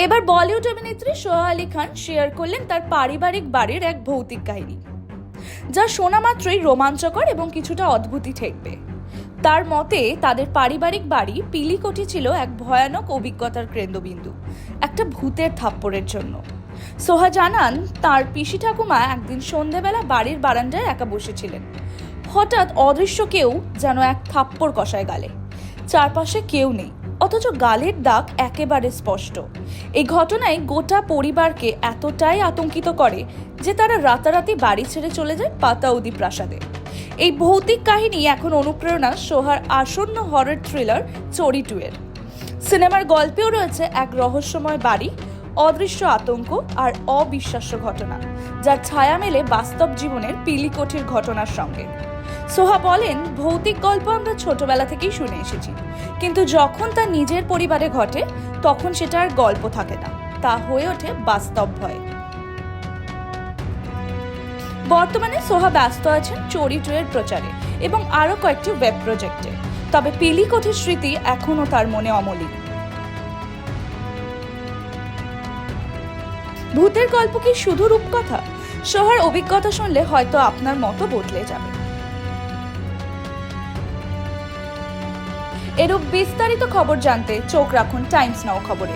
এবার বলিউড অভিনেত্রী সোহা আলী খান শেয়ার করলেন তার পারিবারিক বাড়ির এক ভৌতিক কাহিনী, যা শোনা মাত্রই রোমাঞ্চকর এবং কিছুটা অদ্ভুতই ঠেকবে। তার মতে তাদের পারিবারিক বাড়ি পিলিকোঠি ছিল এক ভয়ানক অভিজ্ঞতার কেন্দ্রবিন্দু, একটা ভূতের থাপ্পড়ের জন্য। সোহা জানান, তার পিসি ঠাকুমা একদিন সন্ধেবেলা বাড়ির বারান্দায় একা বসেছিলেন। হঠাৎ অদৃশ্য কেউ যেন এক থাপ্পড় কষায় গালে। চারপাশে কেউ নেই, অথচ গালের দাগ একেবারে স্পষ্ট। এই ঘটনায় গোটা পরিবারকে এতটাই আতঙ্কিত করে যে তারা রাতারাতি বাড়ি ছেড়ে চলে যায় পাতাউদি প্রাসাদে। এই ভৌতিক কাহিনী এখন অনুপ্রেরণা সোহার আসন্ন হরর থ্রিলার চোরি 2 এর। সিনেমার গল্পেও রয়েছে এক রহস্যময় বাড়ি, অদৃশ্য আতঙ্ক আর অবিশ্বাস্য ঘটনা, যার ছায়া মেলে বাস্তব জীবনের পিলিকোঠির ঘটনার সঙ্গে। সোহা বলেন, ভৌতিক গল্প আমরা ছোটবেলা থেকেই শুনে এসেছি, কিন্তু যখন তা নিজের পরিবারে ঘটে তখন সেটা আর গল্প থাকে না, তা হয়ে ওঠে বাস্তব ভয়। বর্তমানে সোহা ব্যস্ত আছেন চোরি 2 এর প্রচারে এবং আরো কয়েকটি ওয়েব প্রজেক্টে, তবে পিলিকোঠির স্মৃতি এখনো তার মনে অমলিন। ভূতের গল্প কি শুধু রূপকথা? সোহার অভিজ্ঞতা শুনলে হয়তো আপনার মতো বদলে যাবে। এরূপ বিস্তারিত খবর জানতে চোখ রাখুন টাইমস নাও খবরে।